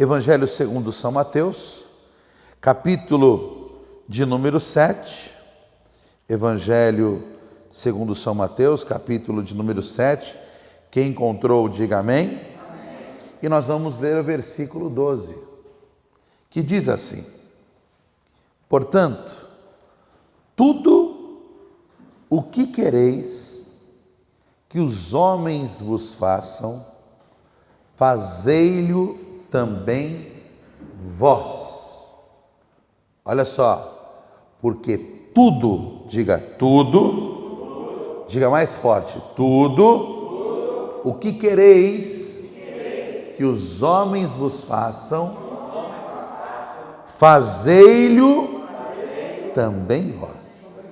Evangelho segundo São Mateus, capítulo de número 7. Evangelho segundo São Mateus, capítulo de número 7. Quem encontrou, diga amém. Amém. E nós vamos ler o versículo 12, que diz assim: portanto, tudo o que quereis que os homens vos façam, fazei-lhe também vós. Olha só, porque tudo, diga tudo, diga mais forte, tudo o que quereis que os homens vos façam, fazei-lhe também vós.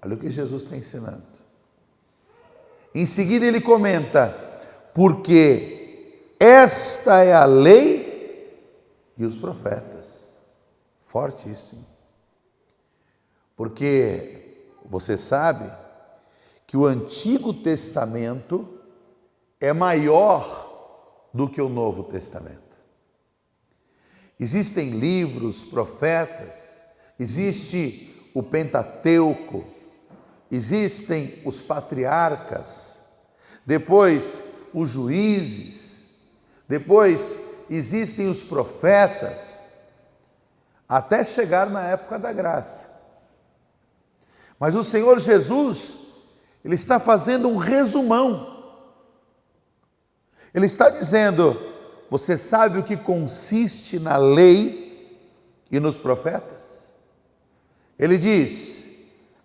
Olha o que Jesus está ensinando. Em seguida ele comenta, porque esta é a lei e os profetas. Forte isso, hein? Porque você sabe que o Antigo Testamento é maior do que o Novo Testamento. Existem livros, profetas, existe o Pentateuco, existem os patriarcas, depois os juízes, depois existem os profetas, até chegar na época da graça. Mas o Senhor Jesus, Ele está fazendo um resumão. Ele está dizendo, você sabe o que consiste na lei e nos profetas? Ele diz,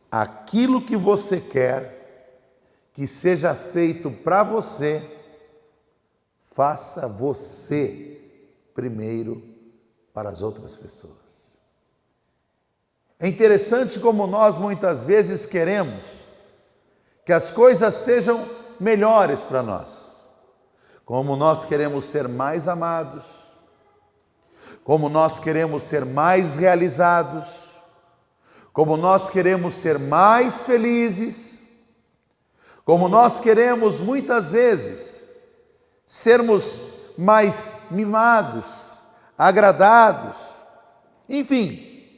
aquilo que você quer que seja feito para você, faça você primeiro para as outras pessoas. É interessante como nós muitas vezes queremos que as coisas sejam melhores para nós. Como nós queremos ser mais amados, como nós queremos ser mais realizados, como nós queremos ser mais felizes, como nós queremos muitas vezes sermos mais mimados, agradados, enfim.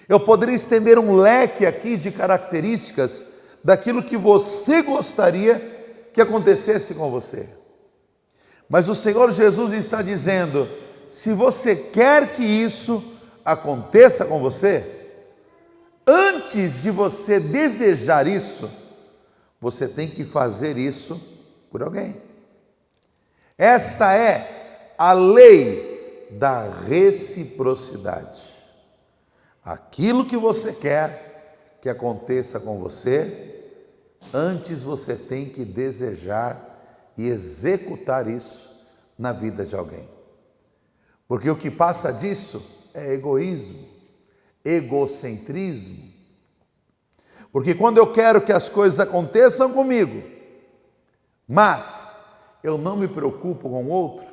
Eu poderia estender um leque aqui de características daquilo que você gostaria que acontecesse com você. Mas o Senhor Jesus está dizendo, se você quer que isso aconteça com você, antes de você desejar isso, você tem que fazer isso por alguém. Esta é a lei da reciprocidade. Aquilo que você quer que aconteça com você, antes você tem que desejar e executar isso na vida de alguém. Porque o que passa disso é egoísmo, egocentrismo. Porque quando eu quero que as coisas aconteçam comigo, mas eu não me preocupo com o outro,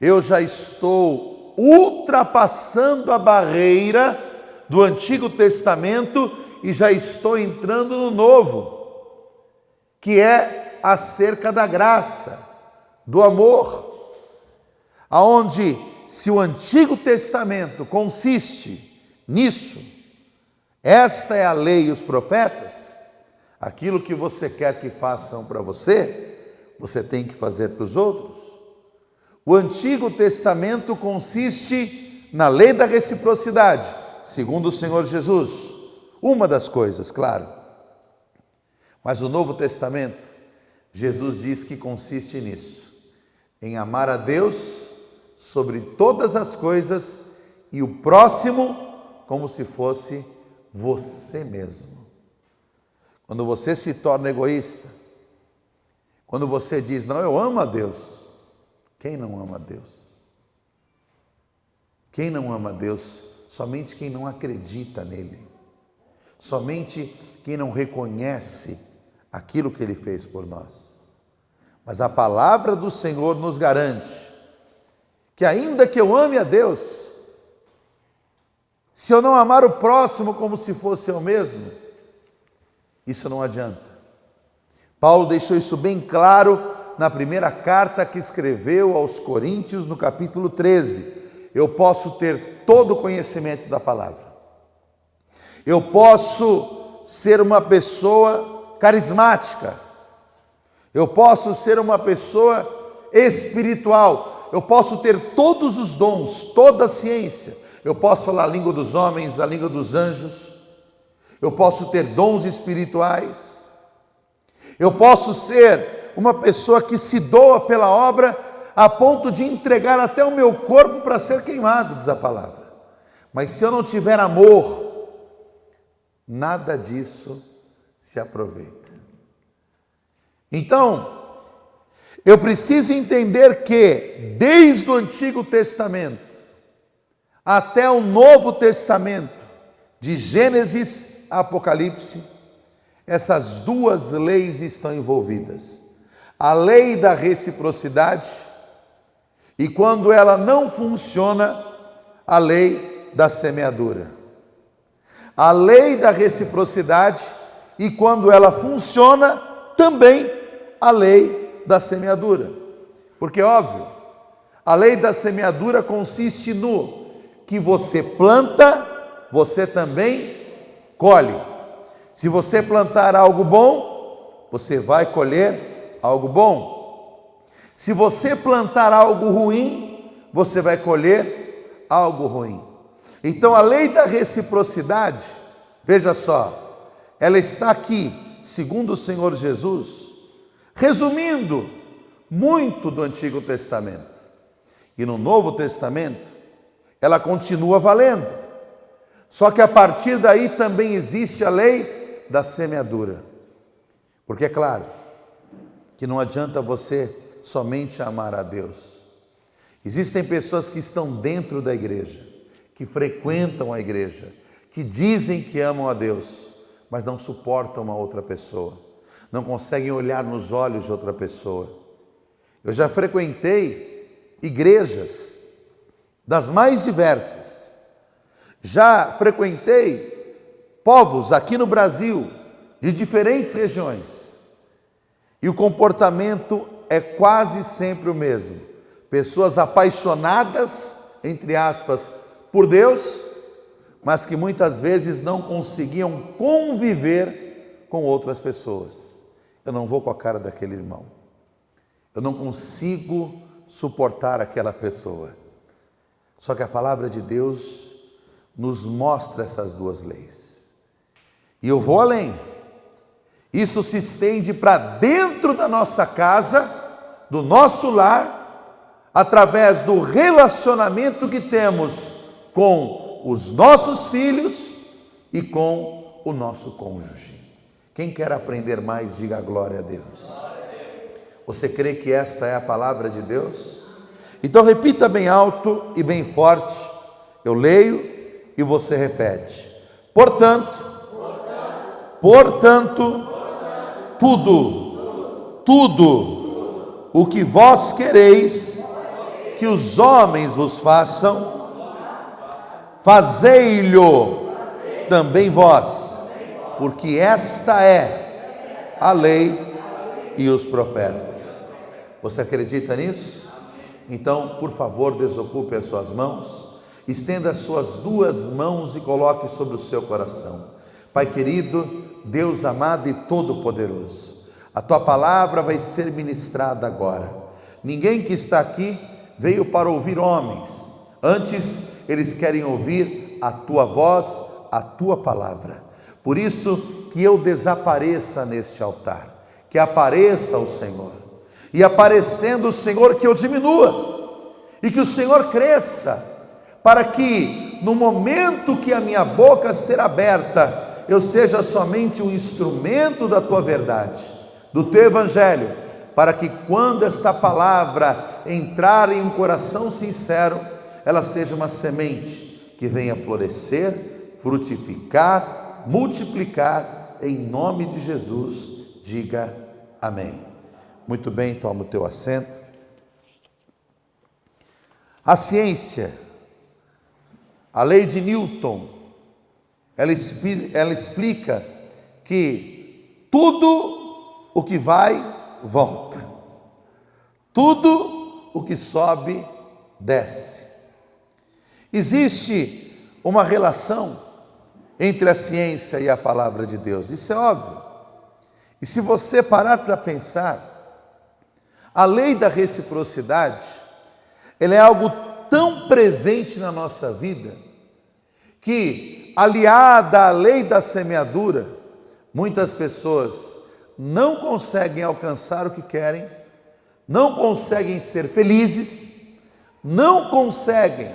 eu já estou ultrapassando a barreira do Antigo Testamento e já estou entrando no Novo, que é acerca da graça, do amor, aonde se o Antigo Testamento consiste nisso, esta é a lei e os profetas, aquilo que você quer que façam para você, você tem que fazer para os outros. O Antigo Testamento consiste na lei da reciprocidade, segundo o Senhor Jesus. Uma das coisas, claro. Mas o Novo Testamento, Jesus diz que consiste nisso, em amar a Deus sobre todas as coisas e o próximo como se fosse você mesmo. Quando você se torna egoísta, quando você diz, não, eu amo a Deus. Quem não ama a Deus? Quem não ama a Deus? Somente quem não acredita nele. Somente quem não reconhece aquilo que Ele fez por nós. Mas a palavra do Senhor nos garante que ainda que eu ame a Deus, se eu não amar o próximo como se fosse eu mesmo, isso não adianta. Paulo deixou isso bem claro na primeira carta que escreveu aos Coríntios, no capítulo 13. Eu posso ter todo o conhecimento da palavra. Eu posso ser uma pessoa carismática. Eu posso ser uma pessoa espiritual. Eu posso ter todos os dons, toda a ciência. Eu posso falar a língua dos homens, a língua dos anjos. Eu posso ter dons espirituais. Eu posso ser uma pessoa que se doa pela obra a ponto de entregar até o meu corpo para ser queimado, diz a palavra. Mas se eu não tiver amor, nada disso se aproveita. Então, eu preciso entender que, desde o Antigo Testamento até o Novo Testamento, de Gênesis a Apocalipse, essas duas leis estão envolvidas. A lei da reciprocidade e, quando ela não funciona, a lei da semeadura. A lei da reciprocidade e, quando ela funciona, também a lei da semeadura. Porque, óbvio, a lei da semeadura consiste no que você planta, você também colhe. Se você plantar algo bom, você vai colher algo bom. Se você plantar algo ruim, você vai colher algo ruim. Então a lei da reciprocidade, veja só, ela está aqui, segundo o Senhor Jesus, resumindo muito do Antigo Testamento. E no Novo Testamento, ela continua valendo. Só que a partir daí também existe a lei da semeadura. Porque é claro que não adianta você somente amar a Deus. Existem pessoas que estão dentro da igreja, que frequentam a igreja, que dizem que amam a Deus, mas não suportam uma outra pessoa, não conseguem olhar nos olhos de outra pessoa. Eu já frequentei igrejas das mais diversas, já frequentei povos aqui no Brasil, de diferentes regiões, e o comportamento é quase sempre o mesmo. Pessoas apaixonadas, entre aspas, por Deus, mas que muitas vezes não conseguiam conviver com outras pessoas. Eu não vou com a cara daquele irmão. Eu não consigo suportar aquela pessoa. Só que a palavra de Deus nos mostra essas duas leis. E eu vou além. Isso se estende para dentro da nossa casa, do nosso lar, através do relacionamento que temos com os nossos filhos e com o nosso cônjuge. Quem quer aprender mais, diga glória a Deus. Você crê que esta é a palavra de Deus? Então repita bem alto e bem forte. Eu leio e você repete. Portanto, tudo o que vós quereis que os homens vos façam, fazei-lhe também vós, porque esta é a lei e os profetas. Você acredita nisso? Então, por favor, desocupe as suas mãos, estenda as suas duas mãos e coloque sobre o seu coração. Pai querido, Deus amado e todo-poderoso, a tua palavra vai ser ministrada agora. Ninguém que está aqui veio para ouvir homens, antes eles querem ouvir a tua voz, a tua palavra. Por isso que eu desapareça neste altar, que apareça o Senhor, e aparecendo o Senhor que eu diminua, e que o Senhor cresça, para que no momento que a minha boca ser aberta, eu seja somente um instrumento da tua verdade, do teu evangelho, para que quando esta palavra entrar em um coração sincero, ela seja uma semente que venha florescer, frutificar, multiplicar, em nome de Jesus. Diga amém. Muito bem, toma o teu assento. A ciência, a lei de Newton, ela explica que tudo o que vai, volta. Tudo o que sobe, desce. Existe uma relação entre a ciência e a palavra de Deus, isso é óbvio. E se você parar para pensar, a lei da reciprocidade, ela é algo tão presente na nossa vida, que, aliada à lei da semeadura, muitas pessoas não conseguem alcançar o que querem, não conseguem ser felizes, não conseguem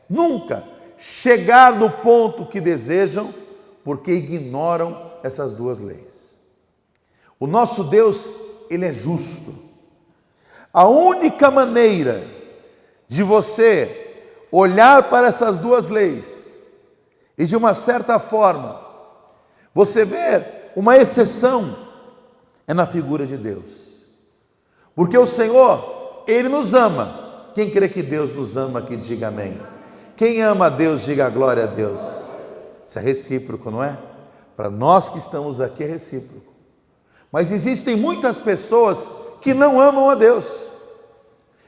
nunca chegar no ponto que desejam, porque ignoram essas duas leis. O nosso Deus, Ele é justo. A única maneira de você olhar para essas duas leis e de uma certa forma você ver uma exceção é na figura de Deus. Porque o Senhor, Ele nos ama. Quem crê que Deus nos ama aqui, diga amém. Quem ama a Deus, diga glória a Deus. Isso é recíproco, não é? Para nós que estamos aqui é recíproco. Mas existem muitas pessoas que não amam a Deus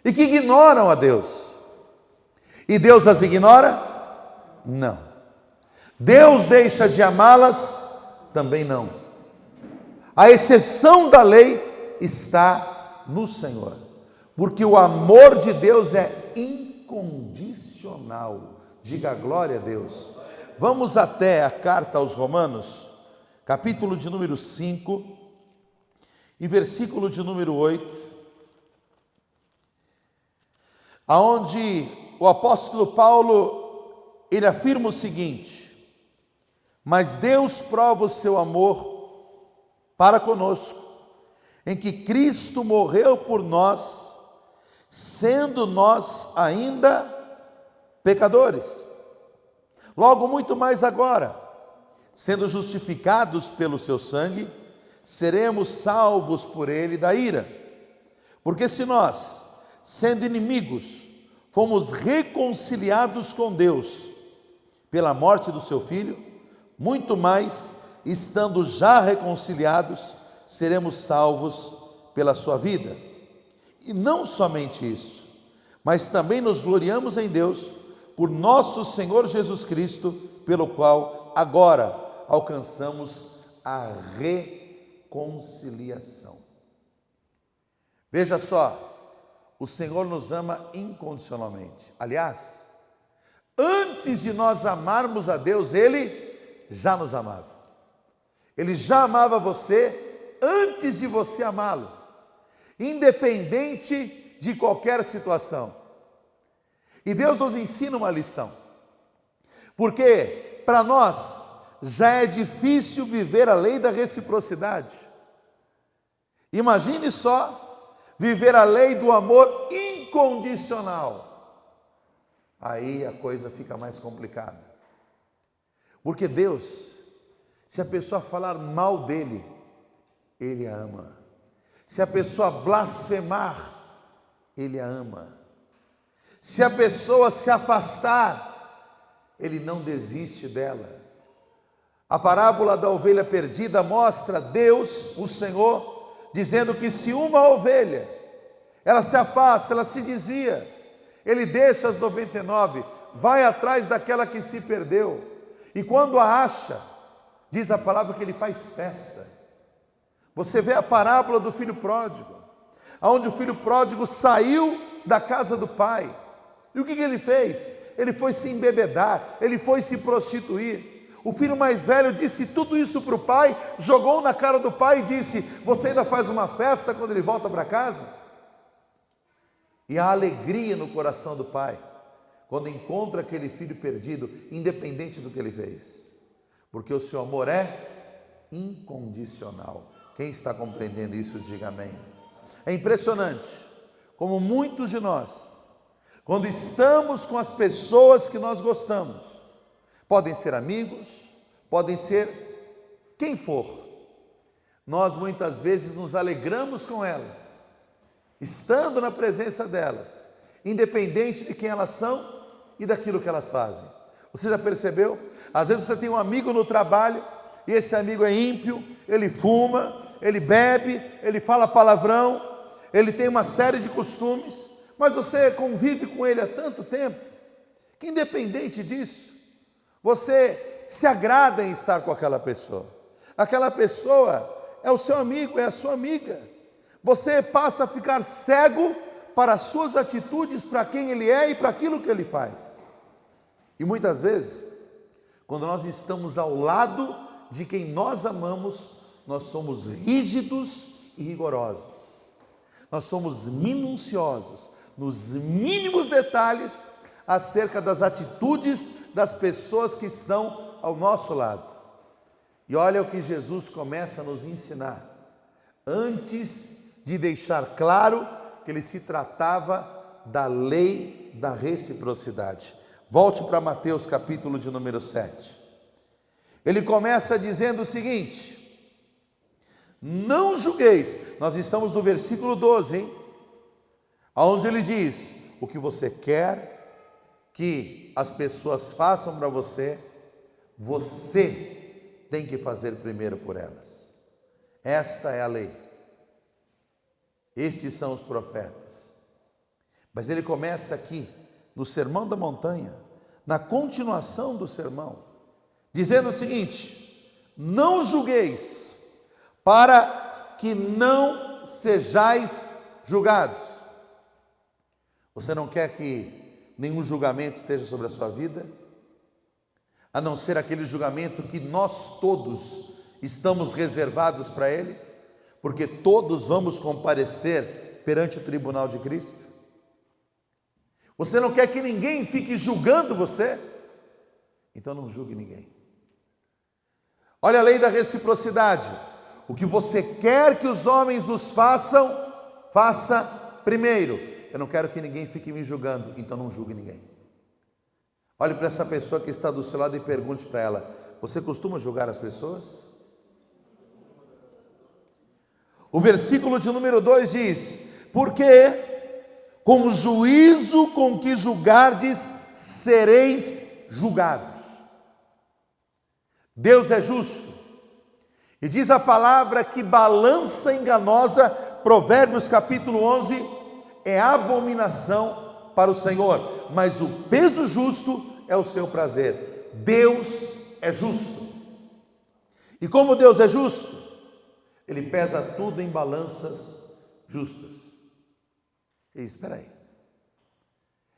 e que ignoram a Deus. E Deus as ignora? Não. Deus deixa de amá-las? Também não. A exceção da lei está no Senhor, porque o amor de Deus é incondicional. Diga glória a Deus. Vamos até a carta aos Romanos, capítulo de número 5, e versículo de número 8, aonde o apóstolo Paulo, ele afirma o seguinte: mas Deus prova o seu amor para conosco, em que Cristo morreu por nós, sendo nós ainda pecadores. Logo, muito mais agora, sendo justificados pelo seu sangue, seremos salvos por ele da ira. Porque se nós, sendo inimigos, fomos reconciliados com Deus pela morte do seu Filho, muito mais, estando já reconciliados, seremos salvos pela sua vida. E não somente isso, mas também nos gloriamos em Deus, por nosso Senhor Jesus Cristo, pelo qual agora alcançamos a reconciliação. Veja só, o Senhor nos ama incondicionalmente. Aliás, antes de nós amarmos a Deus, Ele já nos amava. Ele já amava você antes de você amá-lo, independente de qualquer situação. E Deus nos ensina uma lição, porque para nós já é difícil viver a lei da reciprocidade. Imagine só viver a lei do amor incondicional. Aí a coisa fica mais complicada. Porque Deus, se a pessoa falar mal dele, Ele a ama. Se a pessoa blasfemar, Ele a ama. Se a pessoa se afastar, Ele não desiste dela. A parábola da ovelha perdida mostra Deus, o Senhor, dizendo que se uma ovelha, ela se afasta, ela se desvia, Ele deixa as 99, vai atrás daquela que se perdeu. E quando a acha, diz a palavra que Ele faz festa. Você vê a parábola do filho pródigo, onde o filho pródigo saiu da casa do pai. E o que ele fez? Ele foi se embebedar, ele foi se prostituir. O filho mais velho disse tudo isso para o pai, jogou na cara do pai e disse: você ainda faz uma festa quando ele volta para casa? E a alegria no coração do pai, quando encontra aquele filho perdido, independente do que ele fez. Porque o seu amor é incondicional. Quem está compreendendo isso, diga amém. É impressionante como muitos de nós, quando estamos com as pessoas que nós gostamos, podem ser amigos, podem ser quem for, nós muitas vezes nos alegramos com elas, estando na presença delas, independente de quem elas são e daquilo que elas fazem. Você já percebeu? Às vezes você tem um amigo no trabalho, e esse amigo é ímpio, ele fuma, ele bebe, ele fala palavrão, ele tem uma série de costumes, mas você convive com ele há tanto tempo, que independente disso, você se agrada em estar com aquela pessoa. Aquela pessoa é o seu amigo, é a sua amiga. Você passa a ficar cego para as suas atitudes, para quem ele é e para aquilo que ele faz. E muitas vezes, quando nós estamos ao lado de quem nós amamos, nós somos rígidos e rigorosos. Nós somos minuciosos nos mínimos detalhes acerca das atitudes das pessoas que estão ao nosso lado. E olha o que Jesus começa a nos ensinar, antes de deixar claro que ele se tratava da lei da reciprocidade. Volte para Mateus capítulo de número 7. Ele começa dizendo o seguinte: não julgueis. Nós estamos no versículo 12, hein? Onde ele diz: o que você quer que as pessoas façam para você, você tem que fazer primeiro por elas. Esta é a lei. Estes são os profetas. Mas ele começa aqui, no Sermão da Montanha, na continuação do sermão, dizendo o seguinte: não julgueis, para que não sejais julgados. Você não quer que nenhum julgamento esteja sobre a sua vida, a não ser aquele julgamento que nós todos estamos reservados para ele, porque todos vamos comparecer perante o tribunal de Cristo? Você não quer que ninguém fique julgando você? Então não julgue ninguém. Olha a lei da reciprocidade. O que você quer que os homens nos façam, faça primeiro. Eu não quero que ninguém fique me julgando, então não julgue ninguém. Olhe para essa pessoa que está do seu lado e pergunte para ela: você costuma julgar as pessoas? O versículo de número 2 diz: porque com o juízo com que julgardes, sereis julgados. Deus é justo, e diz a palavra que balança enganosa, Provérbios capítulo 11, é abominação para o Senhor, mas o peso justo é o seu prazer. Deus é justo, e como Deus é justo, ele pesa tudo em balanças justas. E espera aí,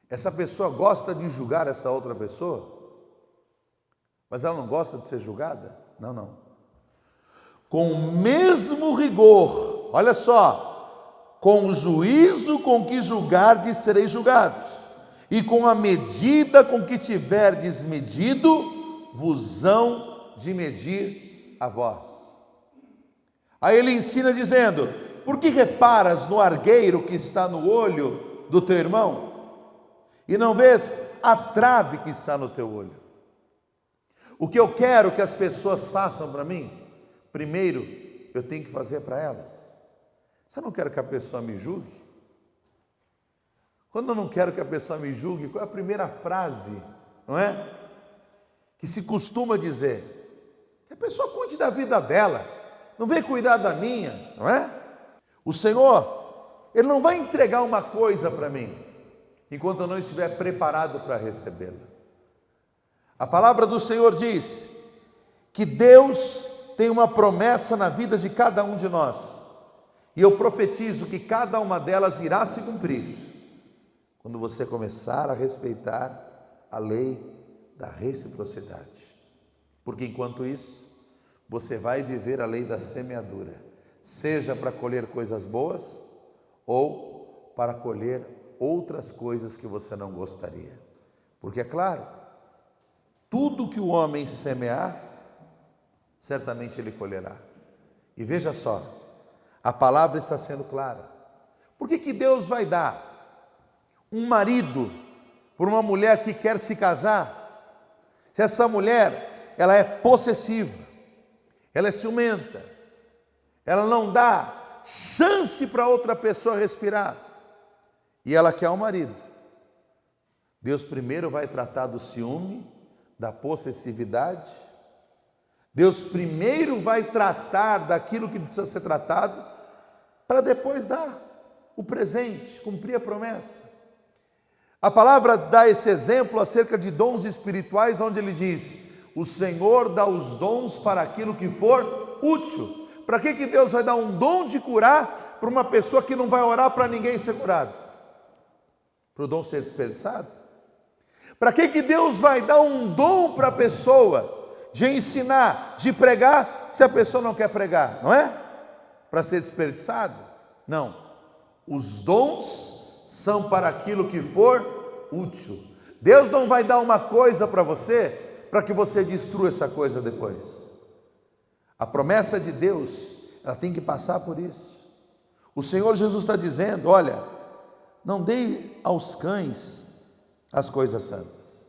essa pessoa gosta de julgar essa outra pessoa, mas ela não gosta de ser julgada? Não. Com o mesmo rigor, olha só, com o juízo com que julgardes, sereis julgados, e com a medida com que tiverdes medido, vos hão de medir a vós. Aí ele ensina dizendo: por que reparas no argueiro que está no olho do teu irmão, e não vês a trave que está no teu olho? O que eu quero que as pessoas façam para mim, primeiro eu tenho que fazer para elas. Se eu não quero que a pessoa me julgue, quando eu não quero que a pessoa me julgue, qual é a primeira frase, não é? Que se costuma dizer: que a pessoa cuide da vida dela, não vem cuidar da minha, não é? O Senhor, Ele não vai entregar uma coisa para mim, enquanto eu não estiver preparado para recebê-la. A palavra do Senhor diz que Deus tem uma promessa na vida de cada um de nós, e eu profetizo que cada uma delas irá se cumprir, quando você começar a respeitar a lei da reciprocidade. Porque enquanto isso, você vai viver a lei da semeadura, seja para colher coisas boas ou para colher outras coisas que você não gostaria. Porque é claro, tudo que o homem semear, certamente ele colherá. E veja só, a palavra está sendo clara. Por que Deus vai dar um marido por uma mulher que quer se casar, se essa mulher, ela é possessiva, ela é ciumenta, ela não dá chance para outra pessoa respirar, e ela quer um marido? Deus primeiro vai tratar do ciúme, da possessividade. Deus primeiro vai tratar daquilo que precisa ser tratado, para depois dar. o presente, cumprir a promessa. A palavra dá esse exemplo acerca de dons espirituais, onde ele diz: o Senhor dá os dons para aquilo que for útil. Para que Deus vai dar um dom de curar para uma pessoa que não vai orar para ninguém ser curado? Para o dom ser desperdiçado? Para que Deus vai dar um dom para a pessoa de ensinar, de pregar, se a pessoa não quer pregar, não é? Para ser desperdiçado? Não. Os dons são para aquilo que for útil. Deus não vai dar uma coisa para você para que você destrua essa coisa depois. A promessa de Deus, ela tem que passar por isso. O Senhor Jesus está dizendo: olha, não deem aos cães as coisas santas,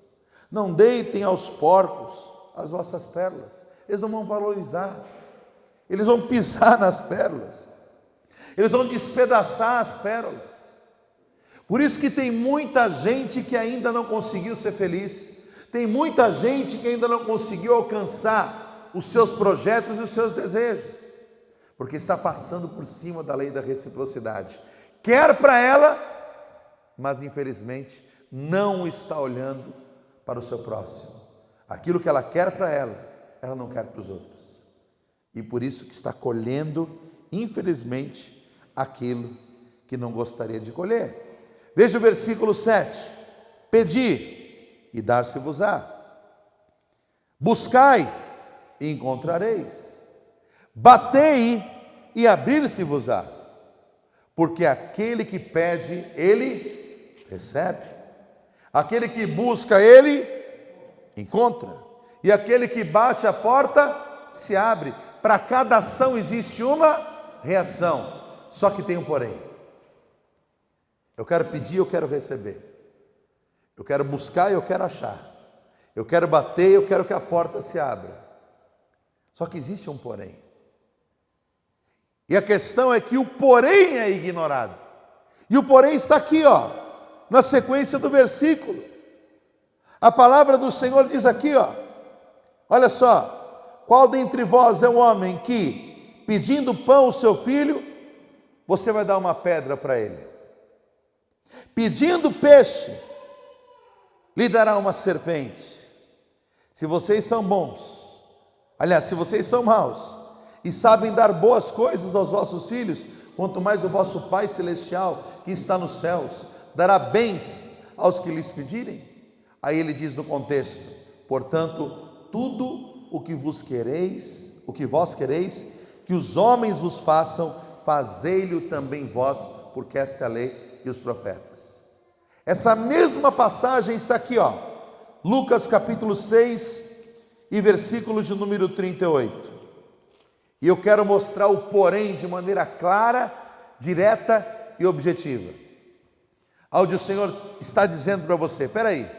não deitem aos porcos as vossas pérolas. Eles não vão valorizar, eles vão pisar nas pérolas, eles vão despedaçar as pérolas. Por isso que tem muita gente que ainda não conseguiu ser feliz, tem muita gente que ainda não conseguiu alcançar os seus projetos e os seus desejos, porque está passando por cima da lei da reciprocidade. Quer para ela, mas infelizmente não está olhando para o seu próximo. Aquilo que ela quer para ela não quer para os outros. E por isso que está colhendo, infelizmente, aquilo que não gostaria de colher. Veja o versículo 7. Pedi e dar-se-vos-á. Buscai e encontrareis. Batei e abrir-se-vos-á. Porque aquele que pede, ele recebe. Aquele que busca, ele encontra. E aquele que bate a porta, se abre. Para cada ação existe uma reação. Só que tem um porém. Eu quero pedir, eu quero receber. Eu quero buscar e eu quero achar. Eu quero bater, eu quero que a porta se abra. Só que existe um porém. E a questão é que o porém é ignorado. E o porém está aqui, ó, na sequência do versículo. A palavra do Senhor diz aqui, ó, olha só: qual dentre vós é o homem que, pedindo pão ao seu filho, você vai dar uma pedra para ele? Pedindo peixe, lhe dará uma serpente? Se vocês são bons, aliás, se vocês são maus e sabem dar boas coisas aos vossos filhos, quanto mais o vosso Pai Celestial, que está nos céus, dará bens aos que lhes pedirem. Aí ele diz no contexto: portanto, tudo o que vos quereis, o que vós quereis que os homens vos façam, fazei-lhe também vós, porque esta é a lei e os profetas. Essa mesma passagem está aqui, ó, Lucas capítulo 6 e versículo de número 38. E eu quero mostrar o porém de maneira clara, direta e objetiva. Onde o Senhor está dizendo para você: espera aí,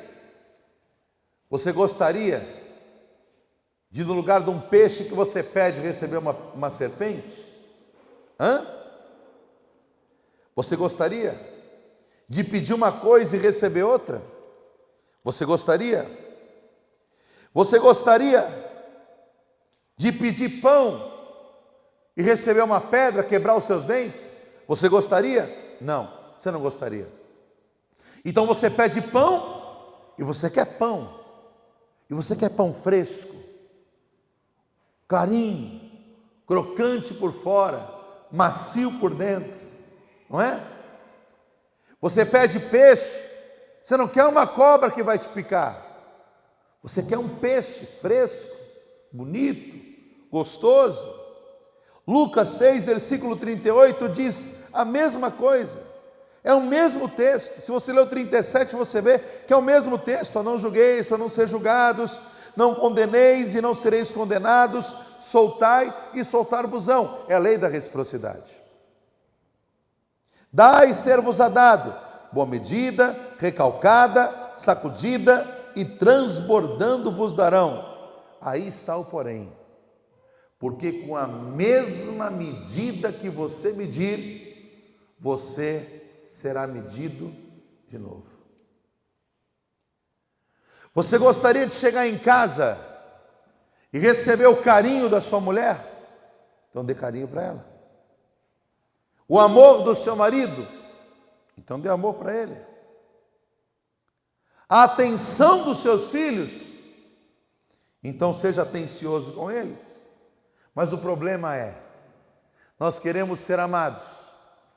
você gostaria de, no lugar de um peixe que você pede, receber uma serpente? Você gostaria de pedir uma coisa e receber outra? Você gostaria? Você gostaria de pedir pão e receber uma pedra, quebrar os seus dentes? Você gostaria? Não, você não gostaria. Então você pede pão e você quer pão. E você quer pão fresco, clarinho, crocante por fora, macio por dentro, não é? Você pede peixe, você não quer uma cobra que vai te picar. Você quer um peixe fresco, bonito, gostoso. Lucas 6, versículo 38 diz a mesma coisa. É o mesmo texto. Se você ler o 37, você vê que é o mesmo texto: não julgueis para não ser julgados, não condeneis e não sereis condenados, soltai e soltar-vos-ão. É a lei da reciprocidade. Dai e ser-vos-á dado, boa medida, recalcada, sacudida e transbordando vos darão. Aí está o porém. Porque com a mesma medida que você medir, você será medido de novo. Você gostaria de chegar em casa e receber o carinho da sua mulher? Então dê carinho para ela. O amor do seu marido? Então dê amor para ele. A atenção dos seus filhos, então seja atencioso com eles. Mas o problema é, nós queremos ser amados,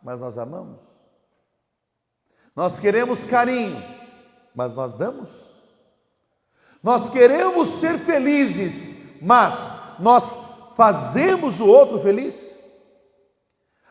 mas nós amamos. Nós queremos carinho, mas nós damos. Nós queremos ser felizes, mas nós fazemos o outro feliz.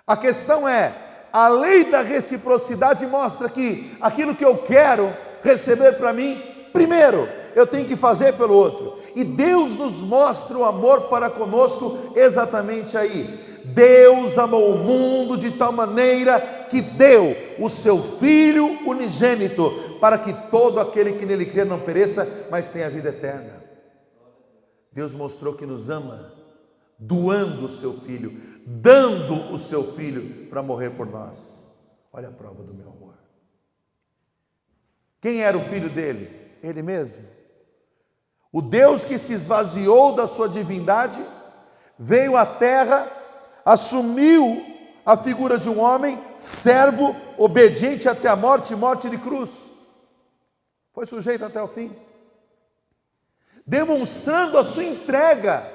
A questão é, a lei da reciprocidade mostra que aquilo que eu quero receber para mim, primeiro eu tenho que fazer pelo outro. E Deus nos mostra o amor para conosco exatamente aí. Deus amou o mundo de tal maneira que deu o seu Filho unigênito, para que todo aquele que nele crê não pereça, mas tenha vida eterna. Deus mostrou que nos ama, doando o seu Filho, dando o seu Filho para morrer por nós. Olha a prova do meu amor. Quem era o Filho dele? Ele mesmo. O Deus que se esvaziou da sua divindade, veio à terra, assumiu a figura de um homem, servo, obediente até a morte, morte de cruz. Foi sujeito até o fim, demonstrando a sua entrega.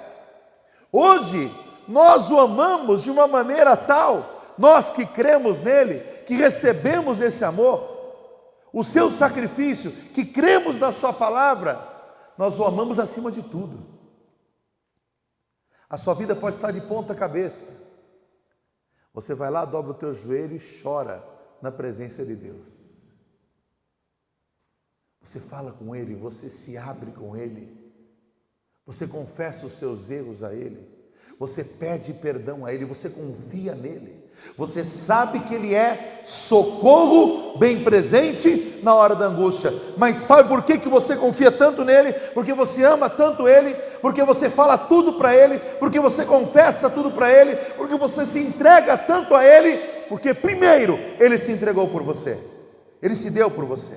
Hoje, nós o amamos de uma maneira tal, nós que cremos nele, que recebemos esse amor, o seu sacrifício, que cremos na sua palavra, nós o amamos acima de tudo. A sua vida pode estar de ponta cabeça, você vai lá, dobra o teu joelho e chora na presença de Deus. Você fala com ele, você se abre com ele, você confessa os seus erros a ele, você pede perdão a ele, você confia nele, você sabe que ele é socorro bem presente na hora da angústia. Mas sabe por que você confia tanto nele? Porque você ama tanto ele, porque você fala tudo para ele, porque você confessa tudo para ele, porque você se entrega tanto a ele, porque primeiro ele se entregou por você, ele se deu por você.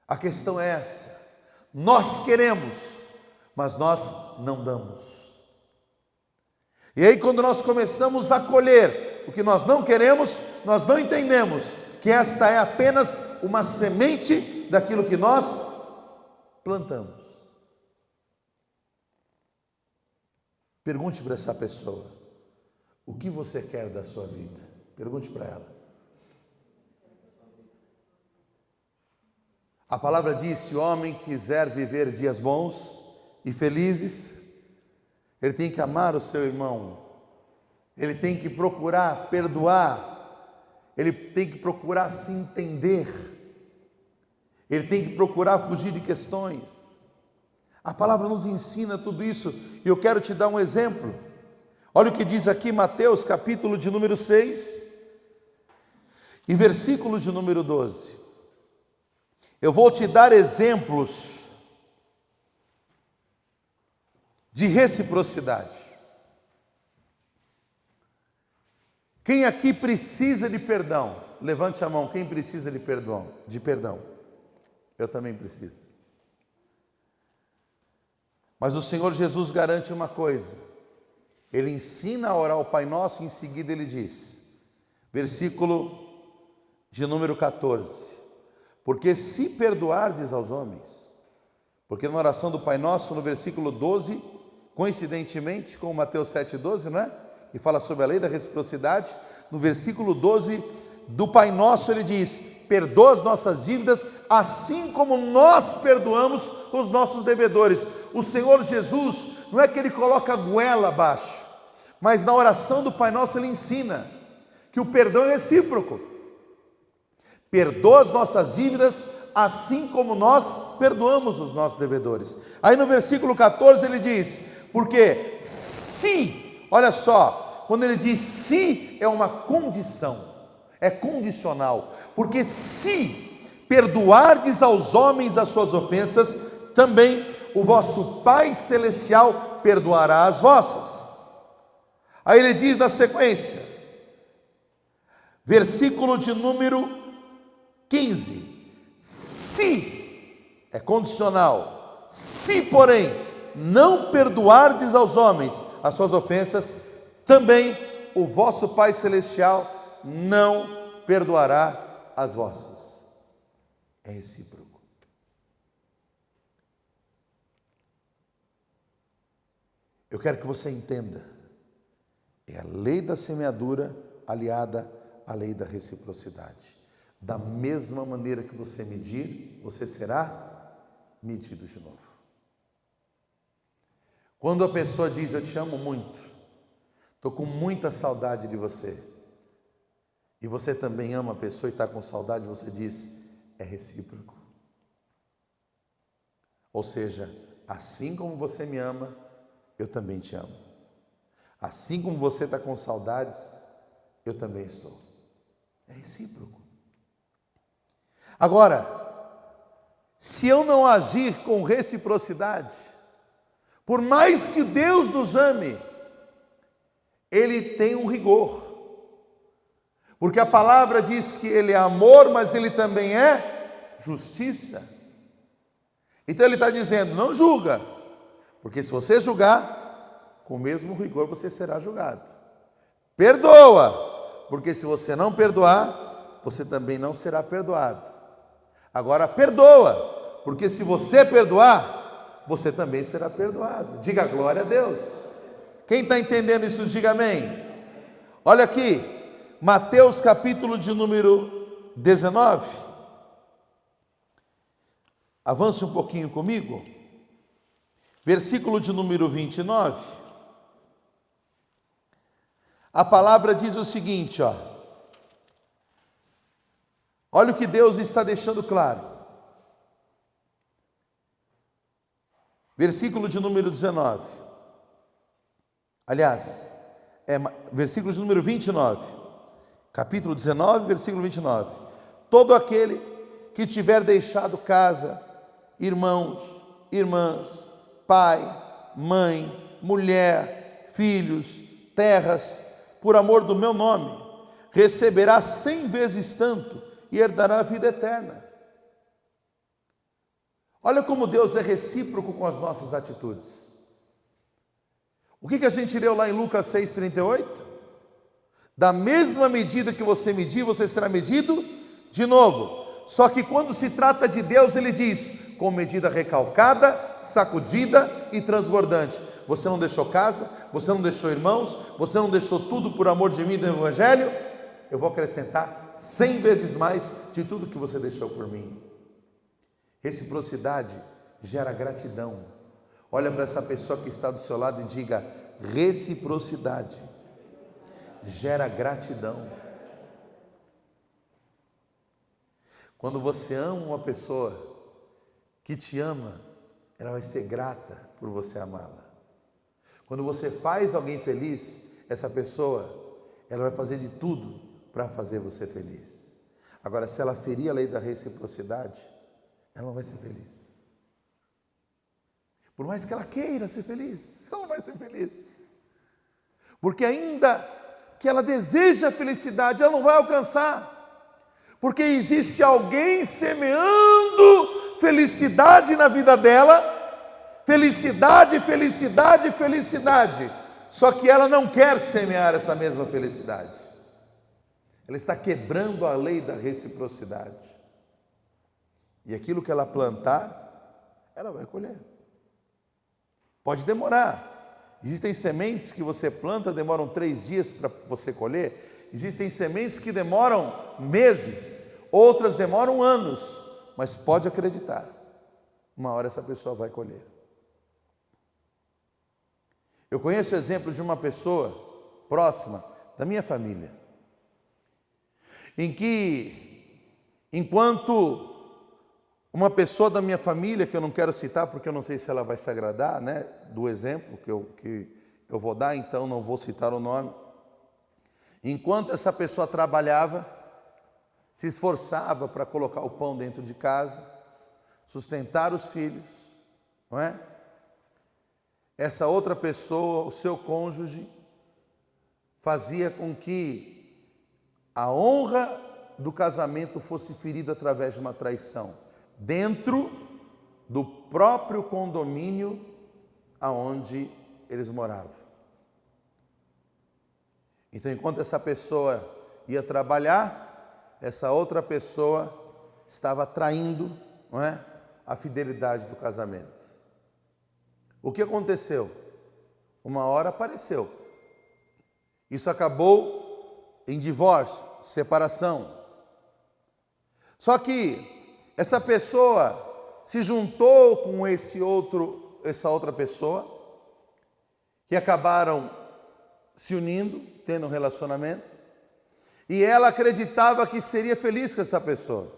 A questão é essa: nós queremos, mas nós não damos. E aí, quando nós começamos a colher o que nós não queremos, nós não entendemos que esta é apenas uma semente daquilo que nós plantamos. Pergunte para essa pessoa: o que você quer da sua vida? Pergunte para ela. A palavra diz: se o homem quiser viver dias bons e felizes, ele tem que amar o seu irmão, ele tem que procurar perdoar, ele tem que procurar se entender, ele tem que procurar fugir de questões. A palavra nos ensina tudo isso, e eu quero te dar um exemplo. Olha o que diz aqui Mateus, capítulo de número 6, e versículo de número 12. Eu vou te dar exemplos de reciprocidade. Quem aqui precisa de perdão? Levante a mão. Quem precisa de perdão? Eu também preciso. Mas o Senhor Jesus garante uma coisa. Ele ensina a orar o Pai Nosso, e em seguida ele diz, versículo de número 14: porque se perdoardes aos homens, porque na oração do Pai Nosso, no versículo 12, coincidentemente com Mateus 7,12, não é? Que fala sobre a lei da reciprocidade, no versículo 12 do Pai Nosso ele diz: perdoa as nossas dívidas, assim como nós perdoamos os nossos devedores. O Senhor Jesus, não é que ele coloca a goela abaixo, mas na oração do Pai Nosso ele ensina que o perdão é recíproco. Perdoa as nossas dívidas, assim como nós perdoamos os nossos devedores. Aí no versículo 14 ele diz: porque se, olha só, quando ele diz se, é uma condição, é condicional, porque se perdoardes aos homens as suas ofensas, também o vosso Pai Celestial perdoará as vossas. Aí ele diz na sequência, versículo de número 15, se, é condicional, se porém não perdoardes aos homens as suas ofensas, também o vosso Pai Celestial não perdoará as vossas. É recíproco. Eu quero que você entenda. É a lei da semeadura aliada à lei da reciprocidade. Da mesma maneira que você medir, você será medido de novo. Quando a pessoa diz, eu te amo muito, estou com muita saudade de você, e você também ama a pessoa e está com saudade, você diz, é recíproco. Ou seja, assim como você me ama, eu também te amo. Assim como você está com saudades, eu também estou. É recíproco. Agora, se eu não agir com reciprocidade, por mais que Deus nos ame, Ele tem um rigor. Porque a palavra diz que Ele é amor, mas Ele também é justiça. Então Ele está dizendo, não julga, porque se você julgar, com o mesmo rigor você será julgado. Perdoa, porque se você não perdoar, você também não será perdoado. Agora perdoa, porque se você perdoar, você também será perdoado. Diga glória a Deus. Quem está entendendo isso, diga amém. Olha aqui, Mateus capítulo de número 19. Avance um pouquinho comigo. Versículo de número 29. A palavra diz o seguinte, ó. Olha o que Deus está deixando claro. Versículo de número 19. Aliás, versículo de número 29. Capítulo 19, versículo 29. Todo aquele que tiver deixado casa, irmãos, irmãs, pai, mãe, mulher, filhos, terras, por amor do meu nome, receberá 100 vezes tanto e herdará a vida eterna. Olha como Deus é recíproco com as nossas atitudes. O que a gente leu lá em Lucas 6,38? Da mesma medida que você medir, você será medido de novo. Só que quando se trata de Deus, Ele diz, com medida recalcada, sacudida e transbordante. Você não deixou casa, você não deixou irmãos, você não deixou tudo por amor de mim e do Evangelho, eu vou acrescentar 100 vezes mais de tudo que você deixou por mim. Reciprocidade gera gratidão. Olha para essa pessoa que está do seu lado e diga, reciprocidade gera gratidão. Quando você ama uma pessoa que te ama, ela vai ser grata por você amá-la. Quando você faz alguém feliz, essa pessoa, ela vai fazer de tudo para fazer você feliz. Agora, se ela ferir a lei da reciprocidade, ela não vai ser feliz. Por mais que ela queira ser feliz, ela não vai ser feliz. Porque ainda que ela deseje a felicidade, ela não vai alcançar. Porque existe alguém semeando felicidade na vida dela, felicidade, felicidade, felicidade. Só que ela não quer semear essa mesma felicidade. Ela está quebrando a lei da reciprocidade. E aquilo que ela plantar, ela vai colher. Pode demorar. Existem sementes que você planta, demoram 3 dias para você colher. Existem sementes que demoram meses, outras demoram anos. Mas pode acreditar, uma hora essa pessoa vai colher. Eu conheço o exemplo de uma pessoa próxima da minha família, em que, enquanto uma pessoa da minha família, que eu não quero citar porque eu não sei se ela vai se agradar, né, do exemplo que eu vou dar, então não vou citar o nome. Enquanto essa pessoa trabalhava, se esforçava para colocar o pão dentro de casa, sustentar os filhos, não é? Essa outra pessoa, o seu cônjuge, fazia com que a honra do casamento fosse ferida através de uma traição, dentro do próprio condomínio aonde eles moravam. Então, enquanto essa pessoa ia trabalhar, essa outra pessoa estava traindo, não é, a fidelidade do casamento. O que aconteceu? Uma hora apareceu. Isso acabou em divórcio, separação. Só que essa pessoa se juntou com essa outra pessoa, que acabaram se unindo, tendo um relacionamento, e ela acreditava que seria feliz com essa pessoa.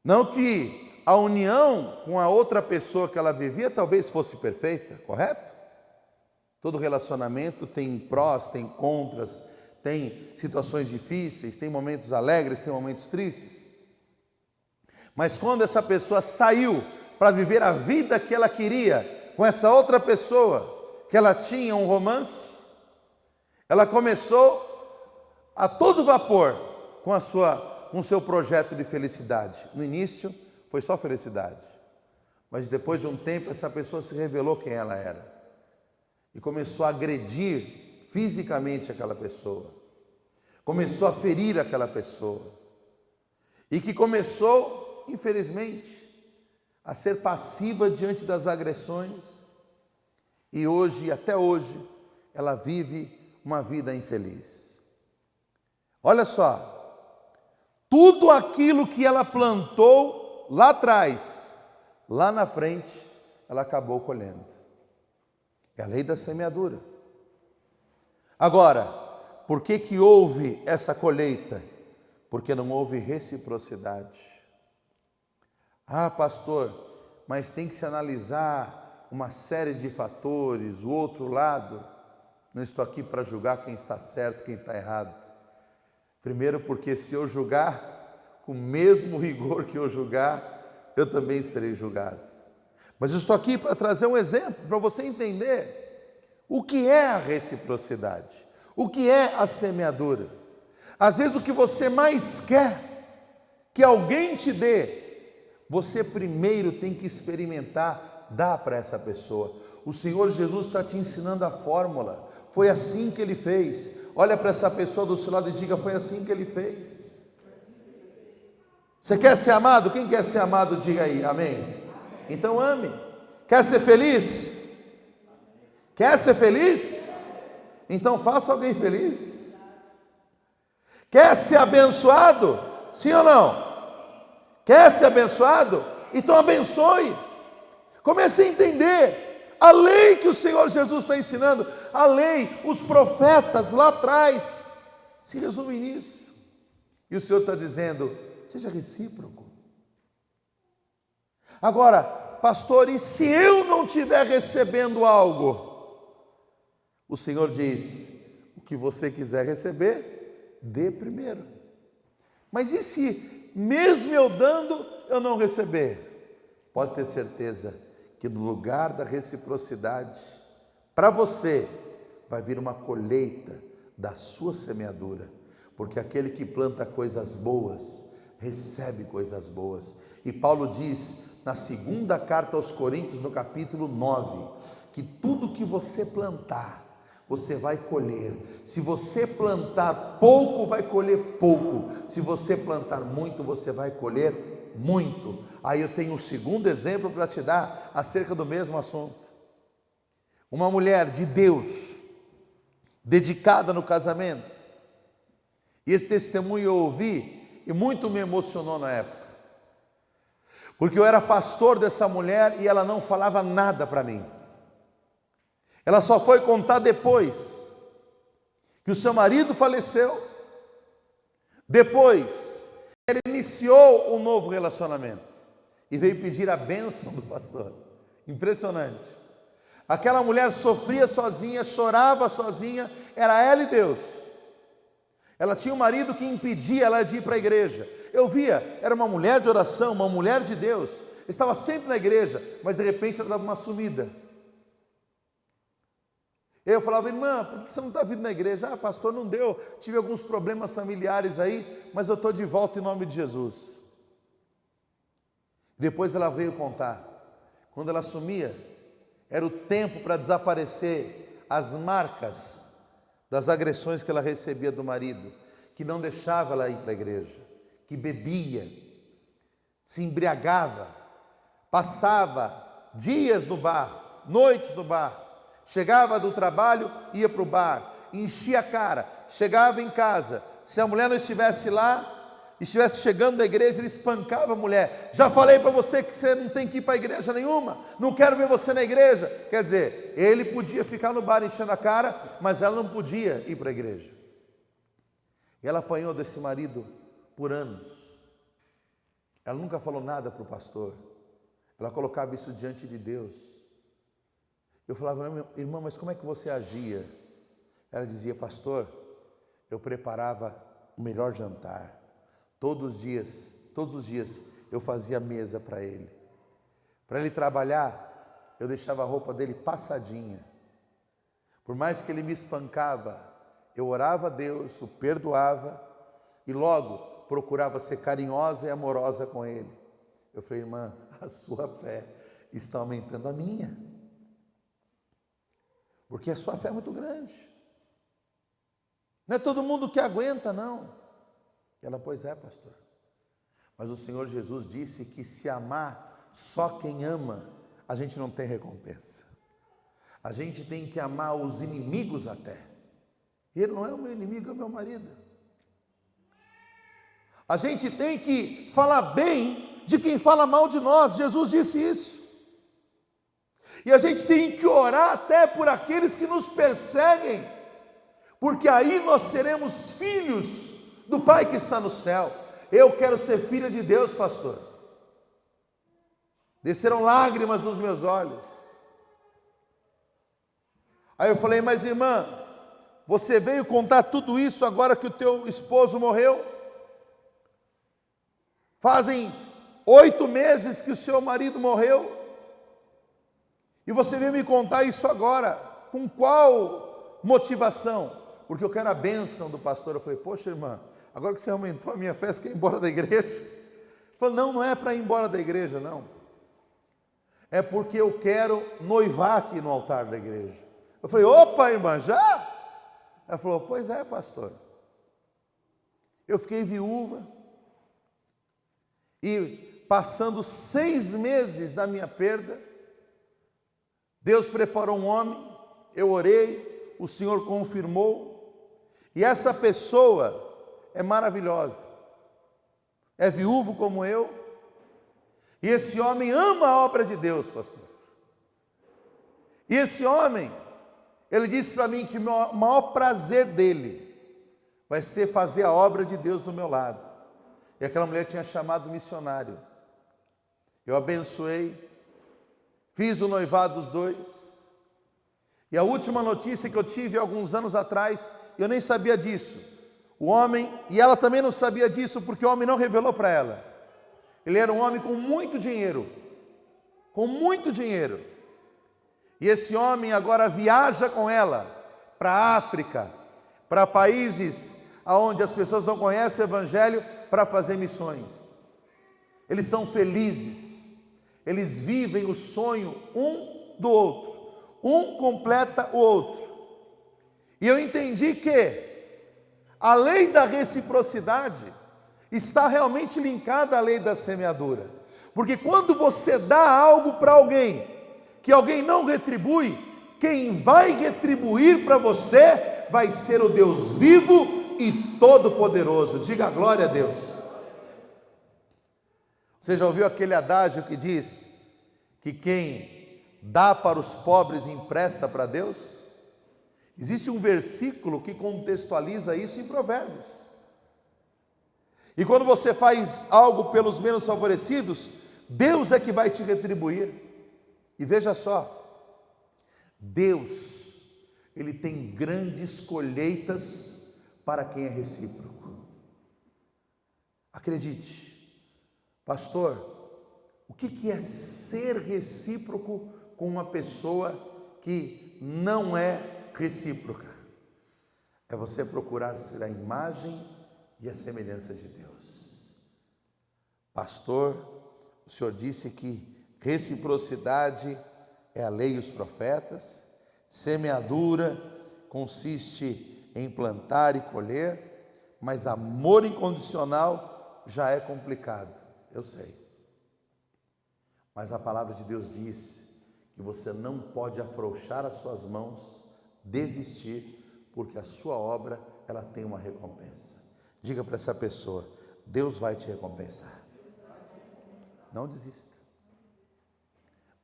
Não que a união com a outra pessoa que ela vivia talvez fosse perfeita, correto? Todo relacionamento tem prós, tem contras, tem situações difíceis, tem momentos alegres, tem momentos tristes. Mas quando essa pessoa saiu para viver a vida que ela queria com essa outra pessoa, que ela tinha um romance, ela começou a todo vapor com o seu projeto de felicidade. No início foi só felicidade, mas depois de um tempo essa pessoa se revelou quem ela era e começou a agredir fisicamente aquela pessoa, começou a ferir aquela pessoa, e que começou, infelizmente, a ser passiva diante das agressões, e hoje, até hoje, ela vive uma vida infeliz. Olha só, tudo aquilo que ela plantou lá atrás, lá na frente, ela acabou colhendo. É a lei da semeadura. Agora, por que houve essa colheita? Porque não houve reciprocidade. Ah, pastor, mas tem que se analisar uma série de fatores, o outro lado. Não estou aqui para julgar quem está certo, quem está errado. Primeiro, porque se eu julgar com o mesmo rigor que eu julgar, eu também serei julgado. Mas eu estou aqui para trazer um exemplo, para você entender o que é a reciprocidade, o que é a semeadura. Às vezes o que você mais quer que alguém te dê, você primeiro tem que experimentar dar para essa pessoa. O Senhor Jesus está te ensinando a fórmula. Foi assim que Ele fez. Olha para essa pessoa do seu lado e diga: foi assim que Ele fez. Você quer ser amado? Quem quer ser amado, diga aí, amém. Então ame. Quer ser feliz? Quer ser feliz? Então faça alguém feliz. Quer ser abençoado? Sim ou não? Quer ser abençoado? Então abençoe. Comece a entender a lei que o Senhor Jesus está ensinando. A lei, os profetas lá atrás se resumem nisso. E o Senhor está dizendo: seja recíproco. Agora, pastor, e se eu não estiver recebendo algo? O Senhor diz: o que você quiser receber, dê primeiro. Mas e se mesmo eu dando, eu não receber? Pode ter certeza que no lugar da reciprocidade, para você, vai vir uma colheita da sua semeadura. Porque aquele que planta coisas boas, recebe coisas boas. E Paulo diz na segunda carta aos Coríntios, no capítulo 9, que tudo que você plantar, você vai colher. Se você plantar pouco, vai colher pouco. Se você plantar muito, você vai colher muito. Aí eu tenho um segundo exemplo para te dar acerca do mesmo assunto. Uma mulher de Deus, dedicada no casamento. E esse testemunho eu ouvi e muito me emocionou na época. Porque eu era pastor dessa mulher e ela não falava nada para mim. Ela só foi contar depois que o seu marido faleceu. Depois, ela iniciou um novo relacionamento e veio pedir a bênção do pastor. Impressionante. Aquela mulher sofria sozinha, chorava sozinha, era ela e Deus. Ela tinha um marido que impedia ela de ir para a igreja. Eu via, era uma mulher de oração, uma mulher de Deus, estava sempre na igreja, mas de repente ela dava uma sumida. Eu falava: irmã, por que você não está vindo na igreja? Ah, pastor, não deu, tive alguns problemas familiares aí, mas eu estou de volta em nome de Jesus. Depois ela veio contar, quando ela sumia, era o tempo para desaparecer as marcas das agressões que ela recebia do marido, que não deixava ela ir para a igreja, que bebia, se embriagava, passava dias no bar, noites no bar, chegava do trabalho, ia para o bar, enchia a cara, chegava em casa, se a mulher não estivesse lá, estivesse chegando da igreja, ele espancava a mulher. Já falei para você que você não tem que ir para a igreja nenhuma, não quero ver você na igreja. Quer dizer, ele podia ficar no bar enchendo a cara, mas ela não podia ir para a igreja. E ela apanhou desse marido por anos. Ela nunca falou nada para o pastor, ela colocava isso diante de Deus. Eu falava: irmã, mas como é que você agia? Ela dizia: pastor, eu preparava o melhor jantar. Todos os dias eu fazia mesa para ele. Para ele trabalhar, eu deixava a roupa dele passadinha. Por mais que ele me espancava, eu orava a Deus, o perdoava e logo procurava ser carinhosa e amorosa com ele. Eu falei: irmã, a sua fé está aumentando a minha. Porque a sua fé é muito grande. Não é todo mundo que aguenta, não. Ela: pois é, pastor. Mas o Senhor Jesus disse que se amar só quem ama, a gente não tem recompensa. A gente tem que amar os inimigos até. Ele não é o meu inimigo, é o meu marido. A gente tem que falar bem de quem fala mal de nós. Jesus disse isso. E a gente tem que orar até por aqueles que nos perseguem, porque aí nós seremos filhos do Pai que está no céu. Eu quero ser filha de Deus, pastor. Desceram lágrimas dos meus olhos. Aí eu falei: mas irmã, você veio contar tudo isso agora que o teu esposo morreu? Fazem 8 meses que o seu marido morreu, e você veio me contar isso agora. Com qual motivação? Porque eu quero a bênção do pastor. Eu falei: poxa, irmã, agora que você aumentou a minha fé, você quer ir embora da igreja? Ele falou: não é para ir embora da igreja, não. É porque eu quero noivar aqui no altar da igreja. Eu falei: opa, irmã, já? Ela falou: pois é, pastor. Eu fiquei viúva, e passando 6 meses da minha perda, Deus preparou um homem, eu orei, o Senhor confirmou, e essa pessoa é maravilhosa, é viúvo como eu, e esse homem ama a obra de Deus, pastor. E esse homem, ele disse para mim que o maior prazer dele vai ser fazer a obra de Deus do meu lado. E aquela mulher tinha chamado missionário. Eu abençoei, fiz o noivado dos dois, e a última notícia que eu tive alguns anos atrás, eu nem sabia disso. O homem, e ela também não sabia disso, porque o homem não revelou para ela. Ele era um homem com muito dinheiro. E esse homem agora viaja com ela para a África, para países onde as pessoas não conhecem o Evangelho, para fazer missões. Eles são felizes, eles vivem o sonho um do outro, um completa o outro. E eu entendi que a lei da reciprocidade está realmente linkada à lei da semeadura, porque quando você dá algo para alguém, que alguém não retribui, quem vai retribuir para você vai ser o Deus vivo e todo-poderoso. Diga glória a Deus. Você já ouviu aquele adágio que diz que quem dá para os pobres empresta para Deus? Existe um versículo que contextualiza isso em Provérbios. E quando você faz algo pelos menos favorecidos, Deus é que vai te retribuir. E veja só, Deus, Ele tem grandes colheitas para quem é recíproco. Acredite, pastor, o que é ser recíproco com uma pessoa que não é recíproca? É você procurar ser a imagem e a semelhança de Deus. Pastor, o senhor disse que reciprocidade é a lei e os profetas, semeadura consiste em plantar e colher, mas amor incondicional já é complicado, eu sei. Mas a palavra de Deus diz que você não pode afrouxar as suas mãos, desistir, porque a sua obra, ela tem uma recompensa. Diga para essa pessoa: Deus vai te recompensar. Não desista.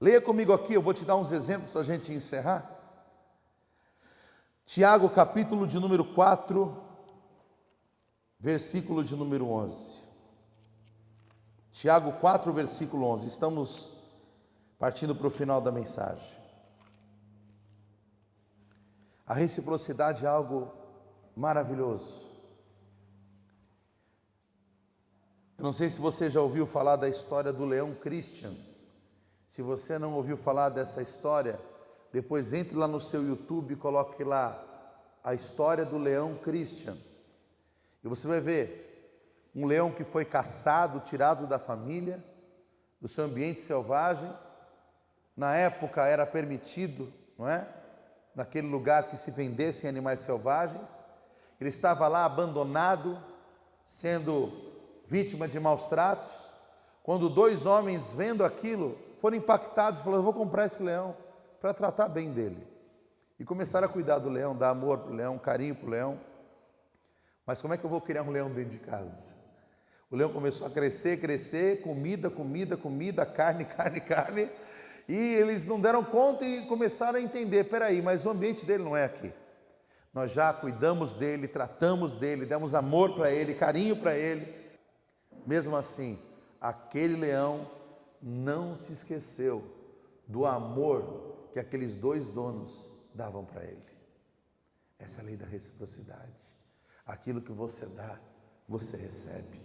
Leia comigo aqui, eu vou te dar uns exemplos para a gente encerrar. Tiago, capítulo de número 4, versículo de número 11. Tiago 4, versículo 11. Estamos partindo para o final da mensagem. A reciprocidade é algo maravilhoso. Eu não sei se você já ouviu falar da história do leão Christian. Se você não ouviu falar dessa história, depois entre lá no seu YouTube e coloque lá a história do leão Christian. E você vai ver um leão que foi caçado, tirado da família, do seu ambiente selvagem. Na época era permitido, não é? Naquele lugar que se vendessem animais selvagens. Ele estava lá abandonado, sendo vítima de maus tratos. Quando dois homens, vendo aquilo, foram impactados, falaram: eu vou comprar esse leão para tratar bem dele. E começaram a cuidar do leão, dar amor para o leão, carinho para o leão. Mas como é que eu vou criar um leão dentro de casa? O leão começou a crescer, comida, carne. E eles não deram conta e começaram a entender: peraí, mas o ambiente dele não é aqui. Nós já cuidamos dele, tratamos dele, demos amor para ele, carinho para ele. Mesmo assim, aquele leão não se esqueceu do amor que aqueles dois donos davam para ele. Essa é a lei da reciprocidade. Aquilo que você dá, você recebe.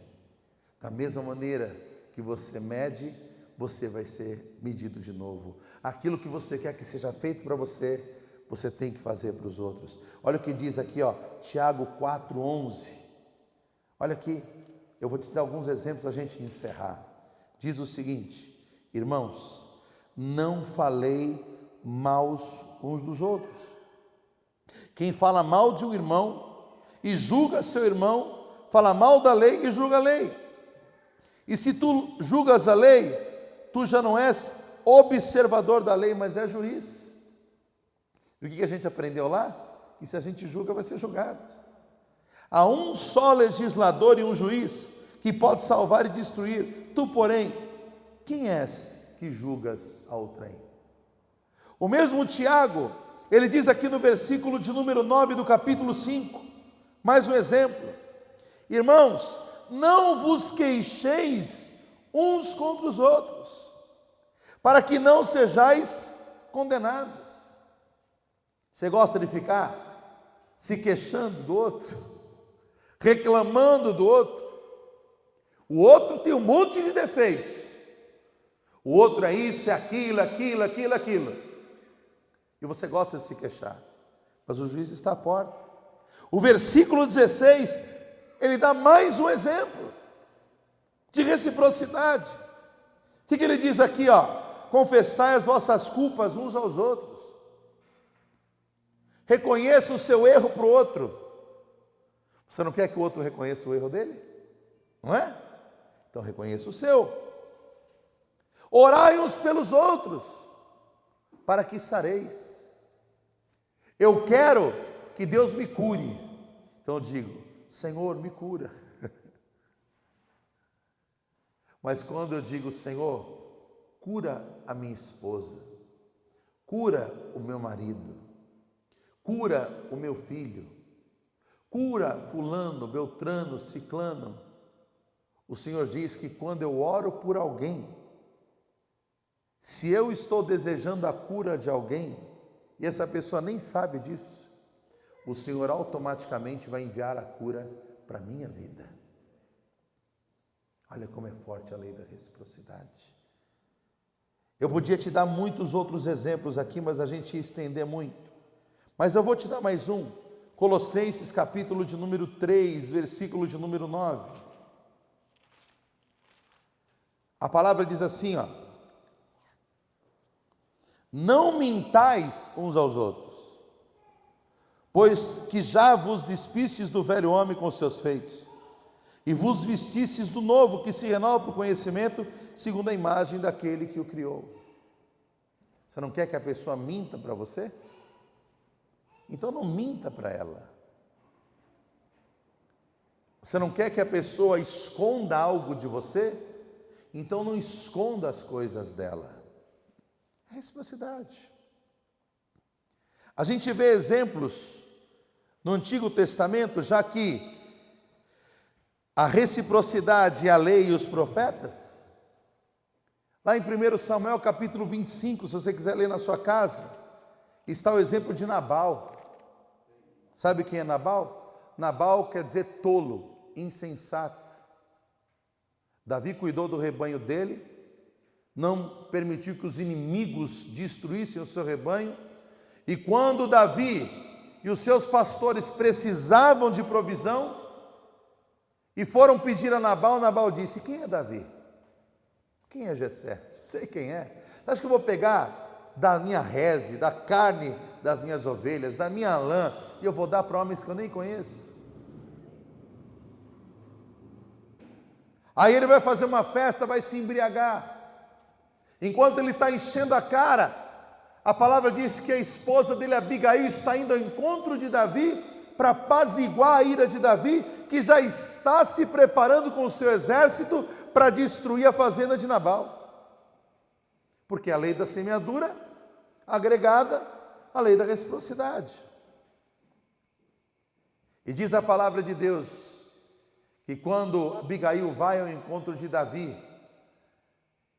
Da mesma maneira que você mede, você vai ser medido de novo. Aquilo que você quer que seja feito para você, você tem que fazer para os outros. Olha o que diz aqui, ó, Tiago 4:11. Olha aqui, eu vou te dar alguns exemplos para a gente encerrar. Diz o seguinte: irmãos, não falei maus uns dos outros. Quem fala mal de um irmão e julga seu irmão, fala mal da lei e julga a lei. E se tu julgas a lei, tu já não és observador da lei, mas é juiz. E o que a gente aprendeu lá? Que se a gente julga, vai ser julgado. Há um só legislador e um juiz que pode salvar e destruir. Tu, porém, quem és que julgas a outrem? O mesmo Tiago, ele diz aqui no versículo de número 9 do capítulo 5, mais um exemplo: irmãos, não vos queixeis uns contra os outros, para que não sejais condenados. Você gosta de ficar se queixando do outro, reclamando do outro? O outro tem um monte de defeitos. O outro é isso, é aquilo. E você gosta de se queixar. Mas o juiz está à porta. O versículo 16, ele dá mais um exemplo de reciprocidade. O que ele diz aqui, ó? Confessai as vossas culpas uns aos outros. Reconheça o seu erro para o outro. Você não quer que o outro reconheça o erro dele? Não é? Então reconheça o seu. Orai uns pelos outros, para que sareis. Eu quero que Deus me cure. Então eu digo: Senhor, me cura. Mas quando eu digo: Senhor, cura a minha esposa, cura o meu marido, cura o meu filho, cura fulano, beltrano, ciclano. O Senhor diz que quando eu oro por alguém, se eu estou desejando a cura de alguém, e essa pessoa nem sabe disso, o Senhor automaticamente vai enviar a cura para a minha vida. Olha como é forte a lei da reciprocidade. Eu podia te dar muitos outros exemplos aqui, mas a gente ia estender muito. Mas eu vou te dar mais um. Colossenses capítulo de número 3, versículo de número 9. A palavra diz assim, ó: não mintais uns aos outros, pois que já vos despistes do velho homem com os seus feitos, e vos vestistes do novo, que se renova para o conhecimento, segundo a imagem daquele que o criou. Você não quer que a pessoa minta para você? Então não minta para ela. Você não quer que a pessoa esconda algo de você? Então não esconda as coisas dela. É reciprocidade. A gente vê exemplos no Antigo Testamento, já que a reciprocidade e a lei e os profetas. Lá em 1 Samuel capítulo 25, se você quiser ler na sua casa, está o exemplo de Nabal. Sabe quem é Nabal? Nabal quer dizer tolo, insensato. Davi cuidou do rebanho dele, não permitiu que os inimigos destruíssem o seu rebanho, e quando Davi e os seus pastores precisavam de provisão, e foram pedir a Nabal, Nabal disse: quem é Davi? Quem é Jessé? Sei quem é. Acho que eu vou pegar da minha reze, da carne das minhas ovelhas, da minha lã, e eu vou dar para homens que eu nem conheço. Aí ele vai fazer uma festa, vai se embriagar. Enquanto ele está enchendo a cara, a palavra diz que a esposa dele, Abigail, está indo ao encontro de Davi para apaziguar a ira de Davi, que já está se preparando com o seu exército para destruir a fazenda de Nabal. Porque a lei da semeadura agregada à lei da reciprocidade. E diz a palavra de Deus que quando Abigail vai ao encontro de Davi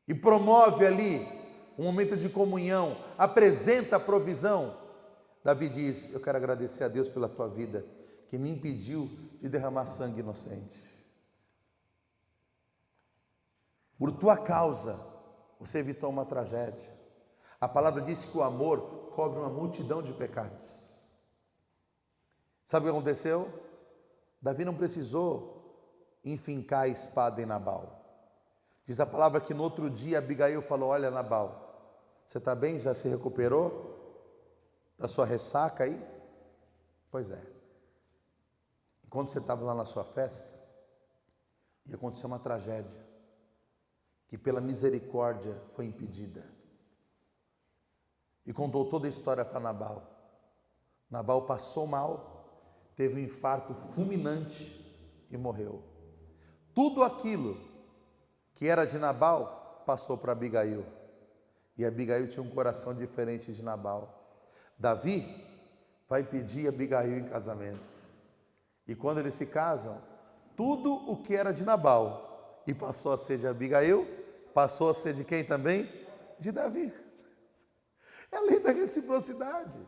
e promove ali um momento de comunhão, apresenta a provisão, Davi diz: eu quero agradecer a Deus pela tua vida, que me impediu de derramar sangue inocente. Por tua causa, você evitou uma tragédia. A palavra diz que o amor cobre uma multidão de pecados. Sabe o que aconteceu? Davi não precisou enfincar a espada em Nabal. Diz a palavra que no outro dia Abigail falou: olha, Nabal, você está bem? Já se recuperou da sua ressaca aí? Pois é. Enquanto você estava lá na sua festa, ia acontecer uma tragédia, que pela misericórdia foi impedida. E contou toda a história para Nabal. Nabal passou mal, teve um infarto fulminante e morreu. Tudo aquilo que era de Nabal passou para Abigail. E Abigail tinha um coração diferente de Nabal. Davi vai pedir Abigail em casamento. E quando eles se casam, tudo o que era de Nabal e passou a ser de Abigail, passou a ser de quem também? De Davi. É a lei da reciprocidade.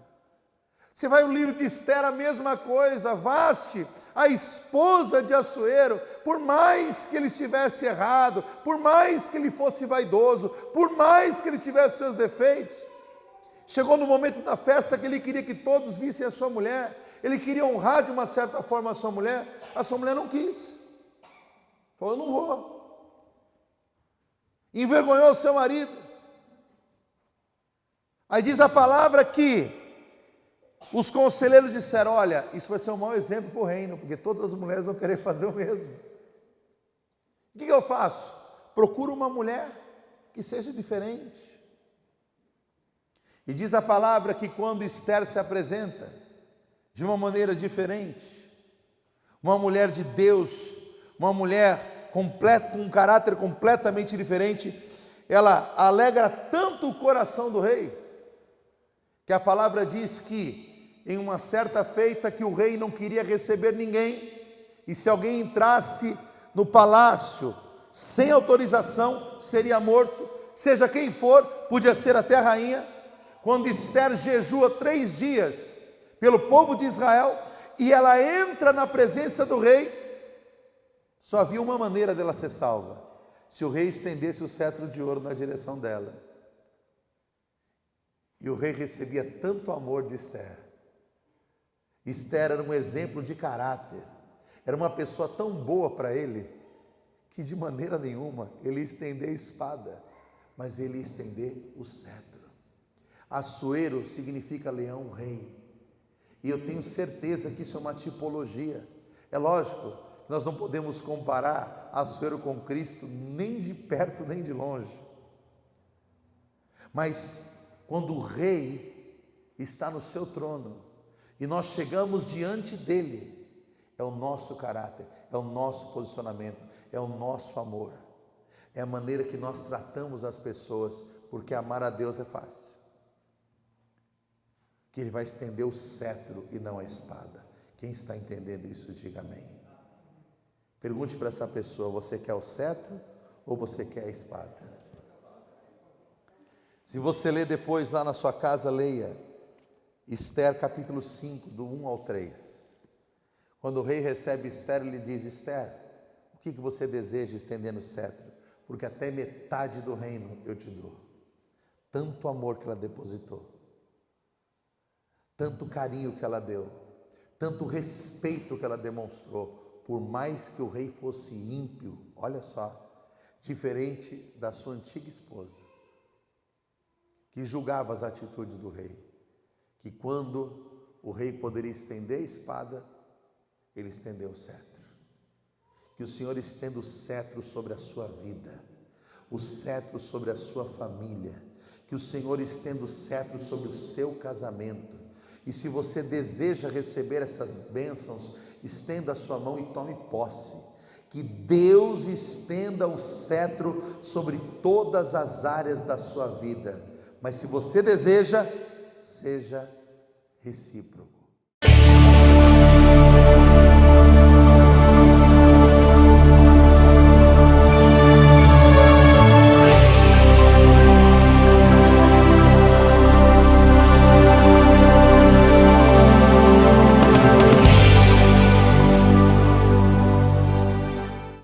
Você vai no livro de Esther, a mesma coisa. Vaste, a esposa de Assuero, por mais que ele estivesse errado, por mais que ele fosse vaidoso, por mais que ele tivesse seus defeitos, chegou no momento da festa que ele queria que todos vissem a sua mulher, ele queria honrar de uma certa forma a sua mulher não quis, falou: eu não vou. Envergonhou o seu marido. Aí diz a palavra que os conselheiros disseram: olha, isso vai ser um mau exemplo para o reino, porque todas as mulheres vão querer fazer o mesmo. O que eu faço? Procuro uma mulher que seja diferente. E diz a palavra que quando Esther se apresenta de uma maneira diferente, uma mulher de Deus, uma mulher completa, com um caráter completamente diferente, ela alegra tanto o coração do rei, que a palavra diz que em uma certa feita que o rei não queria receber ninguém, e se alguém entrasse no palácio sem autorização, seria morto, seja quem for, podia ser até a rainha. Quando Esther jejua 3 dias pelo povo de Israel, e ela entra na presença do rei, só havia uma maneira dela ser salva: se o rei estendesse o cetro de ouro na direção dela. E o rei recebia tanto amor de Esther. Esther era um exemplo de caráter, era uma pessoa tão boa para ele, que de maneira nenhuma ele ia estender a espada, mas ele ia estender o cetro. Assuero significa leão rei. E eu tenho certeza que isso é uma tipologia. É lógico que nós não podemos comparar Assuero com Cristo nem de perto nem de longe. Mas quando o rei está no seu trono e nós chegamos diante dele, é o nosso caráter, é o nosso posicionamento, é o nosso amor, é a maneira que nós tratamos as pessoas, porque amar a Deus é fácil. Que Ele vai estender o cetro e não a espada. Quem está entendendo isso, diga amém. Pergunte para essa pessoa: você quer o cetro ou você quer a espada? Se você ler depois lá na sua casa, leia Esther capítulo 5, do 1 ao 3. Quando o rei recebe Esther, ele diz: Esther, o que você deseja estendendo o cetro? Porque até metade do reino eu te dou. Tanto amor que ela depositou, tanto carinho que ela deu, tanto respeito que ela demonstrou, por mais que o rei fosse ímpio, olha só, diferente da sua antiga esposa, que julgava as atitudes do rei, que quando o rei poderia estender a espada, ele estendeu o cetro. Que o Senhor estenda o cetro sobre a sua vida, o cetro sobre a sua família, que o Senhor estenda o cetro sobre o seu casamento. E se você deseja receber essas bênçãos, estenda a sua mão e tome posse. Que Deus estenda o cetro sobre todas as áreas da sua vida. Mas se você deseja, seja recíproco.